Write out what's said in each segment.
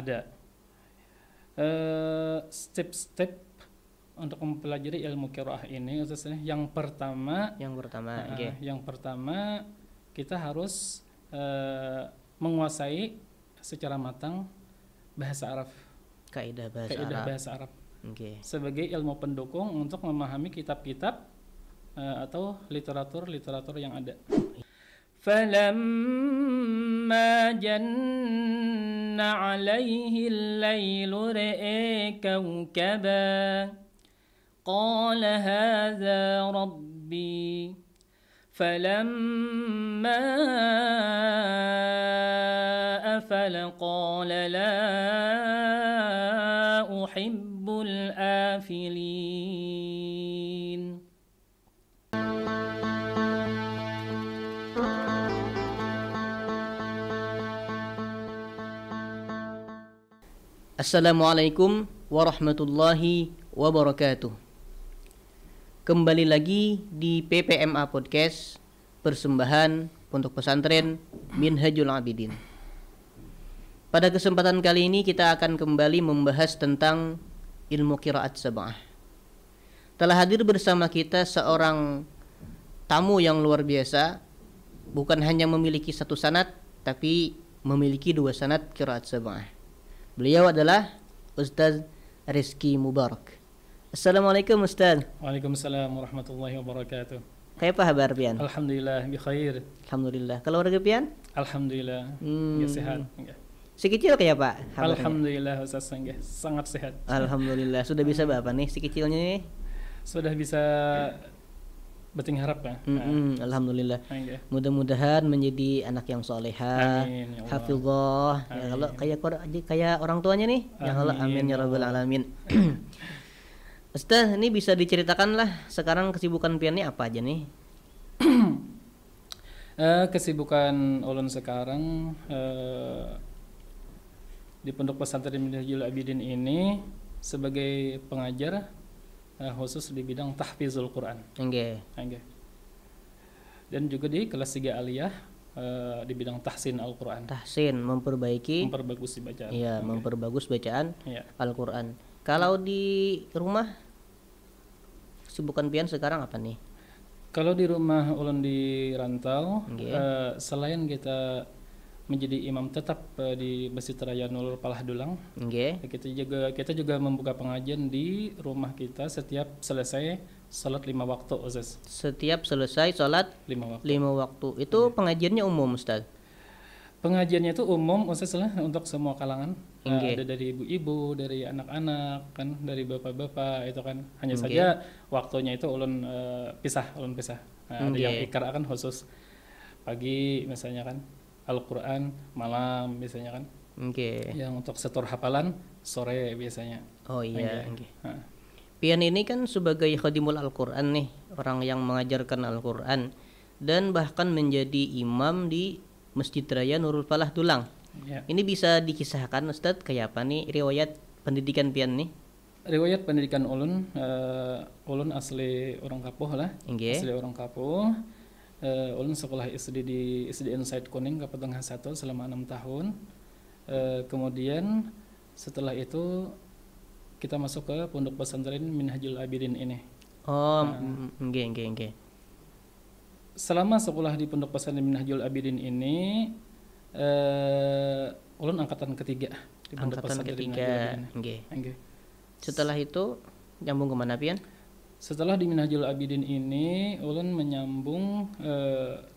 Ada step-step untuk mempelajari ilmu qiraah ini. Yang pertama, nggih. yang pertama kita harus menguasai secara matang bahasa Arab, Kaidah bahasa Arab Nggih. sebagai ilmu pendukung untuk memahami kitab-kitab atau literatur yang ada. فَلَمَّا جَنَّ عَلَيْهِ اللَّيْلُ رَأَىٰ كَوْكَبًا قَالَ هَٰذَا رَبِّي فَلَمَّا أَفَلَ قَالَ لَا أُحِبُّ الْآفِلِينَ. Assalamualaikum warahmatullahi wabarakatuh. Kembali lagi di PPMA Podcast, persembahan Pondok Pesantren Minhajul Abidin. Pada kesempatan kali ini kita akan kembali membahas tentang ilmu qiraat sab'ah. Telah hadir bersama kita seorang tamu yang luar biasa, bukan hanya memiliki satu sanad, tapi memiliki dua sanad qiraat sab'ah. Beliau adalah Ustaz Rizky Mubarak. Assalamualaikum Ustaz. Waalaikumsalam warahmatullahi wabarakatuh. Kaifa kabar pian? Alhamdulillah bi khair. Alhamdulillah. Keluarga pian? Alhamdulillah. Ya sehat. Si kecil kayak Pak? Habarnya? Alhamdulillah Ustaz sangat sehat. Alhamdulillah. Sudah bisa Bapak nih si kecilnya nih? Sudah bisa beting harap ya. Alhamdulillah. Mudah-mudahan menjadi anak yang solehah, Amin, ya Allah. hafizah. Ya Allah, kayak orang tuanya nih. Ya Allah, amin ya rabbal alamin. Ustaz, ini bisa diceritakan lah sekarang kesibukan pian ini apa aja nih? Kesibukan ulun sekarang di Pondok Pesantren Minhajul Abidin ini sebagai pengajar khusus di bidang tahfizul Quran. Nggih. Dan juga di kelas 3 aliyah di bidang tahsin Al-Quran. Tahsin, memperbagus bacaan. Iya, memperbagus bacaan Iya. Al-Quran. Kalau di rumah kesibukan pian sekarang apa nih? Kalau di rumah ulun di rantau, selain kita menjadi imam tetap di Masjid Raya Nurul Palah Dulang, kita juga membuka pengajian di rumah kita setiap selesai salat 5 waktu, Ustaz. Setiap selesai salat 5 waktu. Itu pengajiannya umum, Ustaz? Pengajiannya itu umum, Ustaz, lah, untuk semua kalangan. Ada dari ibu-ibu, dari anak-anak, kan, dari bapak-bapak, itu kan. Hanya saja waktunya itu ulun pisah. Ada yang ikra kan khusus pagi misalnya kan, Al-Quran malam biasanya kan. Yang untuk setor hafalan sore biasanya. Oh iya. Pian ini kan sebagai khadimul Al-Quran nih, orang yang mengajarkan Al-Quran dan bahkan menjadi imam di Masjid Raya Nurul Palah Dulang. Ini bisa dikisahkan Ustadz kayak apa nih riwayat pendidikan pian nih? Riwayat pendidikan ulun, ulun asli orang Kapuh lah. Asli orang Kapuh. Ulun sekolah SD di SDN Said Kuning Kapetengah 1 selama 6 tahun. Kemudian setelah itu kita masuk ke Pondok Pesantren Minhajul Abidin ini. Selama sekolah di Pondok Pesantren Minhajul Abidin ini, ulun angkatan ketiga di Pondok Pesantren Minhajul Abidin. Setelah itu nyambung kemana pian? Setelah di Minhajul Abidin ini, ulun menyambung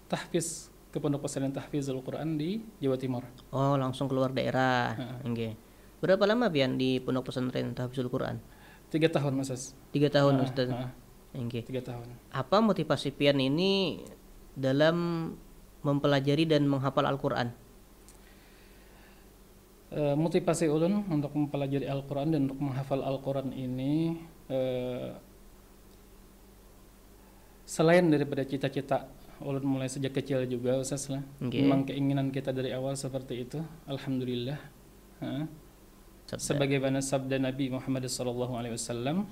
tahfiz ke Pondok Pesantren Tahfizul Quran di Jawa Timur. Oh, langsung keluar daerah. Berapa lama pian di Pondok Pesantren Tahfizul Quran? 3 tahun, Mas. 3 tahun, Ustaz. 3 tahun. Apa motivasi pian ini dalam mempelajari dan menghafal Al-Quran? Motivasi ulun untuk mempelajari Al-Quran dan untuk menghafal Al-Quran ini, selain daripada cita-cita ulun mulai sejak kecil juga, Ustaz lah. Memang keinginan kita dari awal seperti itu. Alhamdulillah. Sebagaimana sabda Nabi Muhammad SAW,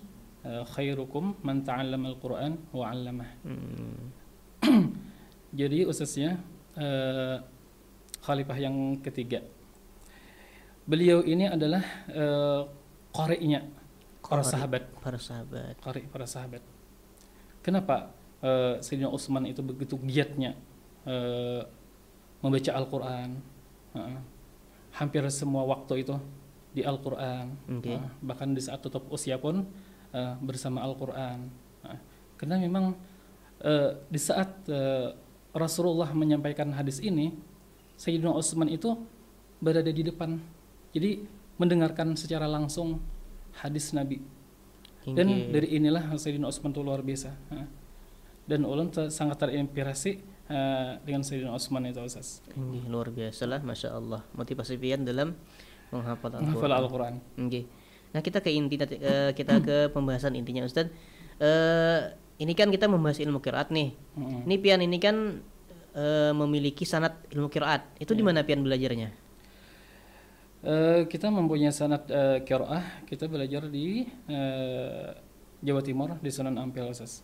khairukum man ta'allama al-Quran wa 'allamah. Jadi Ustaznya khalifah yang ketiga Beliau ini adalah qari'nya para sahabat. Para sahabat. Kenapa Sayyidina Utsman itu begitu giatnya membaca Al-Qur'an? Hampir semua waktu itu di Al-Qur'an. Bahkan di saat tutup usia pun bersama Al-Qur'an. Karena memang di saat Rasulullah menyampaikan hadis ini, Sayyidina Utsman itu berada di depan. Jadi mendengarkan secara langsung hadis Nabi. Dan dari inilah Sayyidina Utsman itu luar biasa. Dan ulun sangat terinspirasi dengan Sayyidina Utsman itu, Ustaz. Luar biasa lah, Masya Allah. Motivasi pian dalam menghafal Al-Quran. Nah, kita ke inti, kita ke pembahasan intinya, Ustaz. Ini kan kita membahas ilmu qiraat nih. Ini pian ini kan memiliki sanad ilmu qiraat. Itu di mana pian belajarnya? Kita mempunyai sanad qiraah, kita belajar di Jawa Timur di Sunan Ampel, Ustaz.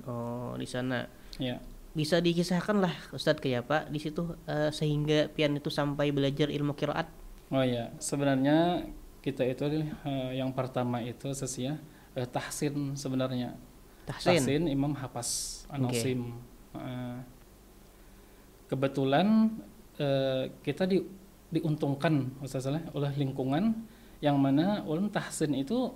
Oh, di sana. Ya. Bisa dikisahkan lah, Ustaz, kayak apa di situ sehingga pian itu sampai belajar ilmu qiraat? Oh ya, sebenarnya kita itu yang pertama itu tahsin sebenarnya. Tahsin Imam Hafs An-Asim. Kebetulan kita diuntungkan oleh lingkungan yang mana ulun tahsin itu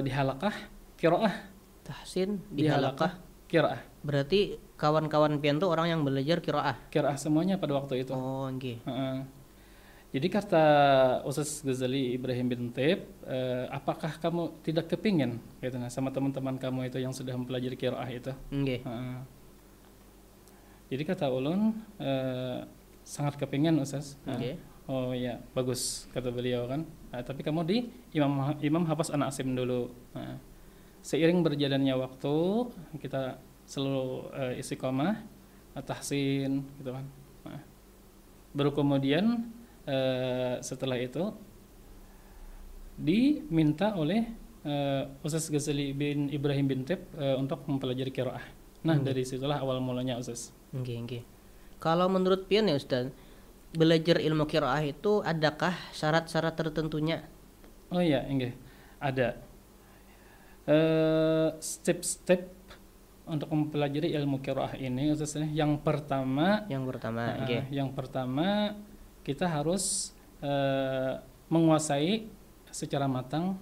di halaqah qiraah. Tahsin di halaqah qiraah. Berarti kawan-kawan pian tuh orang yang belajar qiraah. Qiraah semuanya pada waktu itu. Oh, nggih. Jadi kata Ustaz Ghazali Ibrahim bin Taib, apakah kamu tidak kepingin gitu, sama teman-teman kamu itu yang sudah mempelajari qiraah itu? Jadi kata ulun sangat kepingin, Ustaz. Oh ya, bagus kata beliau kan. Tapi kamu di Imam Hafs An-Asim dulu. Seiring berjalannya waktu kita selalu istiqomah tahsin gitu kan. Baru kemudian setelah itu diminta oleh Ustaz Ghazali bin Ibrahim bin Taib untuk mempelajari qiraah. Nah, dari situlah awal mulanya, Ustaz. Kalau menurut pian ya, Ustaz, belajar ilmu qiraah itu adakah syarat-syarat tertentunya? Oh iya, ada. Step-step untuk mempelajari ilmu qiraah ini, Ustaz, yang pertama kita harus menguasai secara matang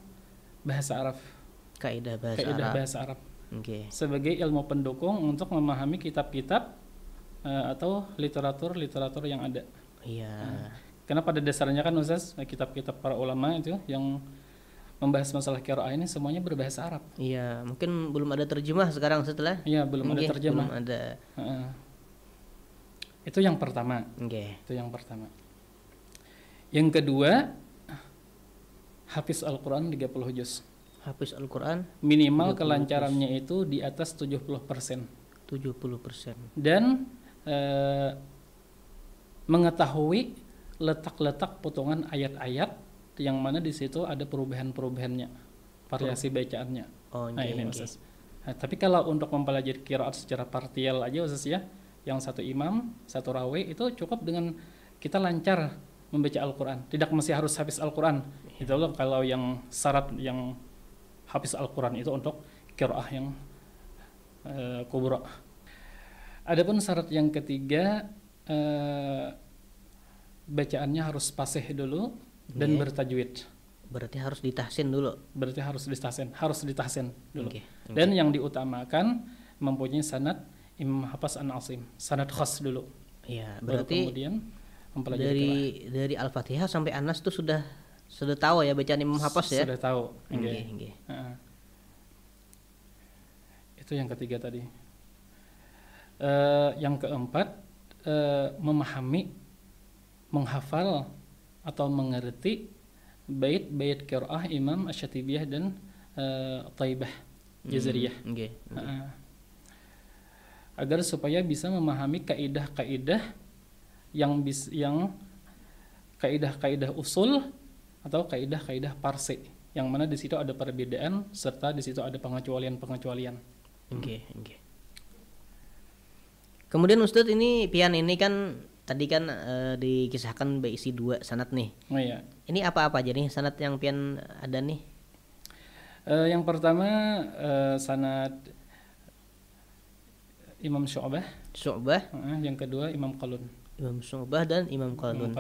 bahasa Arab. Kaidah bahasa Arab. Sebagai ilmu pendukung untuk memahami kitab-kitab atau literatur yang ada. Karena pada dasarnya kan, Ustaz, kitab-kitab para ulama itu yang membahas masalah qiraah ini semuanya berbahasa Arab. Mungkin belum ada terjemah sekarang setelah. Belum ada terjemah. Belum ada. Itu yang pertama. Yang kedua, hafiz Al-Quran 30 juz. Hafiz Al-Quran minimal kelancarannya itu di atas 70%. Dan mengetahui letak-letak potongan ayat-ayat yang mana di situ ada perubahan-perubahannya, variasi bacaannya. Ini, Ustaz. Tapi kalau untuk mempelajari qiraat secara partial aja, Ustaz, ya, yang satu imam, satu rawi, itu cukup dengan kita lancar membaca Al-Quran. Tidak mesti harus hafiz Al-Quran. Itu loh kalau yang syarat yang hafiz Al-Quran itu untuk qiraah yang kubra. Adapun syarat yang ketiga, bacaannya harus fasih dulu dan bertajwid. Berarti harus ditahsin dulu. Harus ditahsin dulu. Dan yang diutamakan mempunyai sanad Imam Hafs An-Asim, sanad khas dulu. Berarti kemudian dari Al-Fatihah sampai An-Nas tuh sudah tahu ya bacaan Imam Hafs ya? Sudah tahu. Itu yang ketiga tadi. Yang keempat, memahami, menghafal atau mengerti bait-bait qiraah Imam Asy-Syatibiyah dan Thaibah Jazariyah. Agar supaya bisa memahami kaidah-kaidah yang kaidah-kaidah usul atau kaidah-kaidah parse, yang mana di situ ada perbedaan serta di situ ada pengecualian. Kemudian Ustadz, ini pian ini kan tadi kan dikisahkan berisi 2 sanad nih. Oh iya. Ini apa-apa aja nih sanad yang pian ada nih? Yang pertama sanad Imam Syu'bah. Yang kedua Imam Qalun. Imam Syu'bah dan Imam Qalun.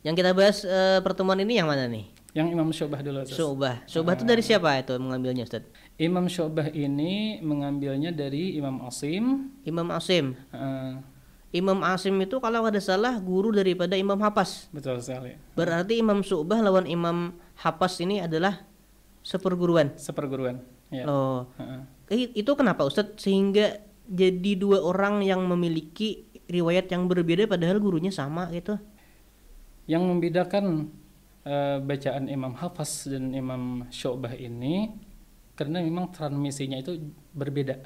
Yang kita bahas pertemuan ini yang mana nih? Yang Imam Syu'bah dulu. Syu'bah itu dari siapa itu mengambilnya, Ustaz? Imam Syu'bah ini mengambilnya dari Imam Asim. Imam Asim itu kalau ada salah guru daripada Imam Hafs. Betul sekali. Berarti Imam Syu'bah lawan Imam Hafs ini adalah seperguruan. Ya. Oh. Itu kenapa Ustadz sehingga jadi 2 orang yang memiliki riwayat yang berbeda padahal gurunya sama gitu? Yang membedakan bacaan Imam Hafs dan Imam Syu'bah ini karena memang transmisinya itu berbeda.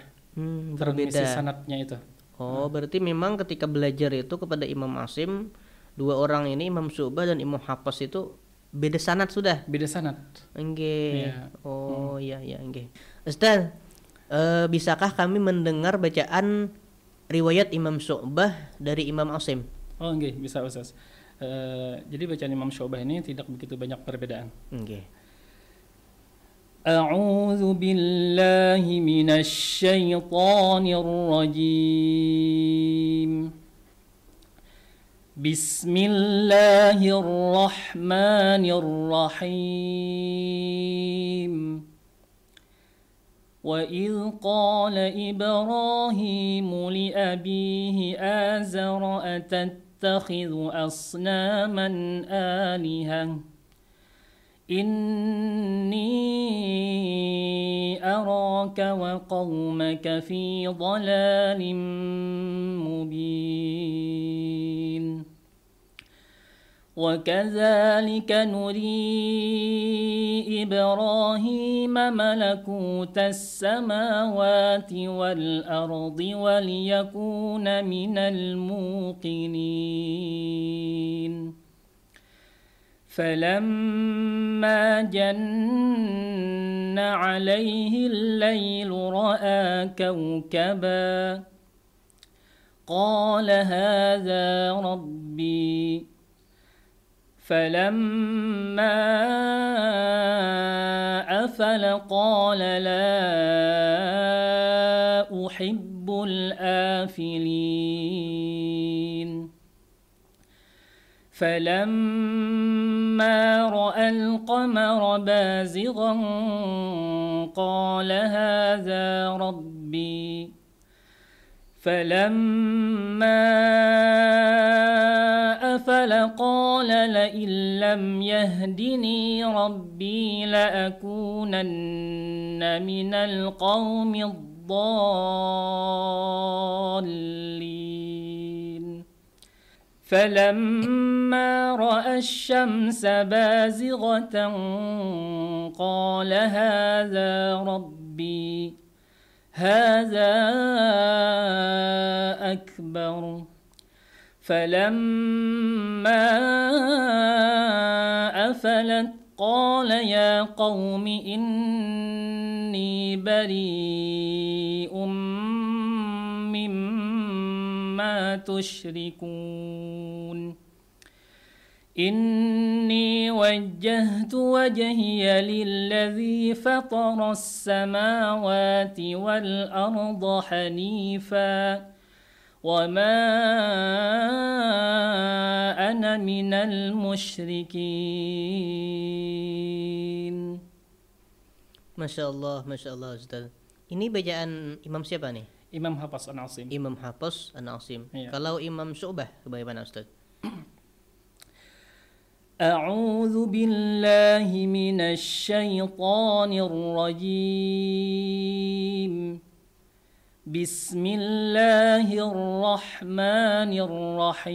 Transmisi sanadnya itu. Oh, berarti memang ketika belajar itu kepada Imam Asim, 2 orang ini Imam Syu'bah dan Imam Hafs itu beda sanad sudah. Beda sanad. Nggih. Ya. Oh, iya nggih. Ustaz, bisakah kami mendengar bacaan riwayat Imam Syu'bah dari Imam Asim? Oh, nggih, bisa Ustaz. Jadi bacaan Imam Syu'bah ini tidak begitu banyak perbedaan. Nggih. أعوذ بالله من الشيطان الرجيم بسم الله الرحمن الرحيم وإذ قال إبراهيم لأبيه آزر أتتخذ أصناما آلهة إني أراك وقومك في ضلال مبين وكذلك نري إبراهيم ملكوت السماوات والأرض وليكون من الموقنين فلما جن عليه الليل رأى كوكبا قال هذا ربي فلما أفل قال لا أحب الآفلين فلما رأى القمر بازغا قال هذا ربي فلما أفل قال لئن لم يهدني ربي لأكونن من القوم الضالين فلما رأى الشمس بازغة قال هذا ربي هذا أكبر فلما أفلت قال يا قوم إني بريء مما تشركون إني وجهت وجهي للذي فطر السماوات والأرض حنيفا وما أنا من المشركين. Masya Allah Ustaz. Ini bacaan Imam siapa nih? Imam Hafs An-Asim. Imam Hafs An-Asim. Iya. Kalau Imam Syu'bah bagaimana Ustaz? أعوذ بالله من الشيطان الرجيم بسم الله الرحمن الرحيم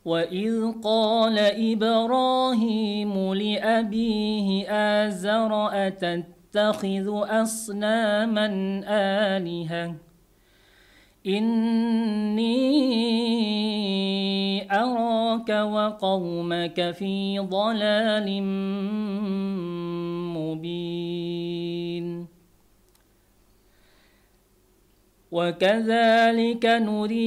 وإذ قال إبراهيم لأبيه آزر أتتخذ أصناما آلهة إني أراك وقومك في ضلال مبين. وكذلك نري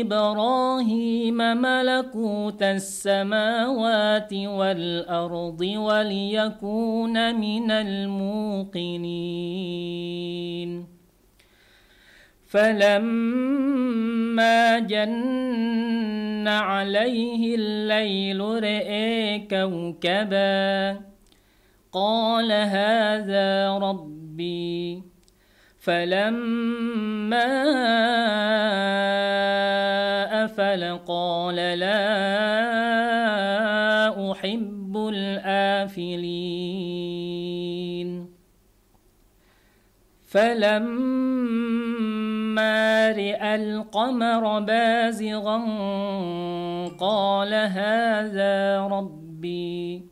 إبراهيم ملكوت السماوات والأرض وليكون من الموقنين فلما جن عليه الليل رأى كوكبا قال هذا ربي فلما أفل قال لا أحب الآفلين فلما رأى القمر بازغا قال هذا ربي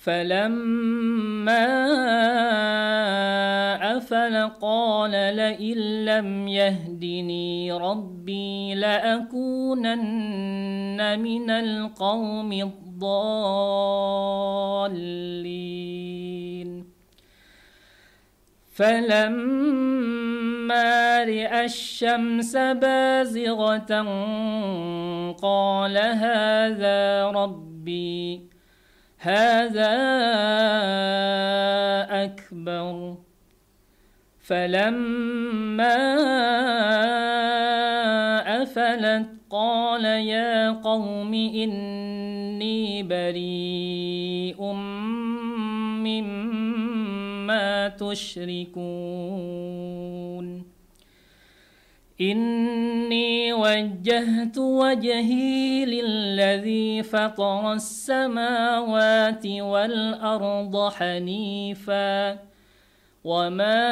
فلما أفل قال لئن لم يهدني ربي لأكونن من القوم الضالين فلما رأى الشمس بازغة قال هذا ربي هذا أكبر فلما أفلت قال يا قوم إني بريء مما تشركون إني وجهت وجهي للذي فطر السماوات والأرض حنيفا وما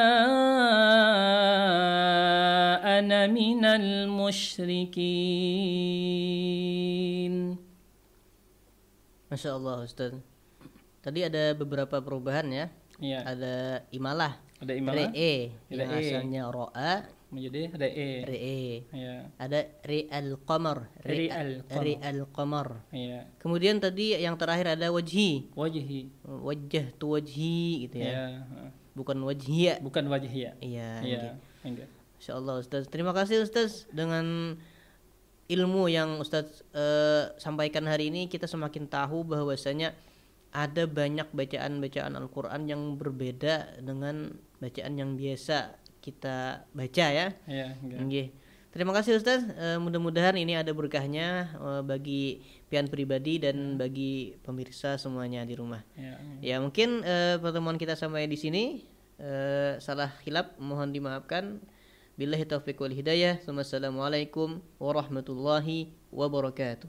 أنا من المشركين. Masya Allah Ustaz. Tadi ada beberapa perubahan ya. Iya. Ada imalah. Ada imalah. Re yang asalnya ro'a menjadi re. Iya. Ada ri'al-qamar. Ri'al-qamar. Iya. Kemudian tadi yang terakhir ada wajhi. Wajah tu wajhi gitu ya. Iya. Bukan wajhiya. Bukan wajhiya. Iya. Enggak. Masya Allah Ustaz. Terima kasih Ustaz dengan ilmu yang Ustaz sampaikan hari ini. Kita semakin tahu bahwasanya ada banyak bacaan-bacaan Al-Quran yang berbeda dengan bacaan yang biasa kita baca ya. Iya. Terima kasih Ustaz. Mudah-mudahan ini ada berkahnya bagi pian pribadi dan bagi pemirsa semuanya di rumah. Ya mungkin pertemuan kita sampai di sini. Salah khilaf mohon dimaafkan. Billahi taufiq wal hidayah. Wassalamualaikum warahmatullahi wabarakatuh.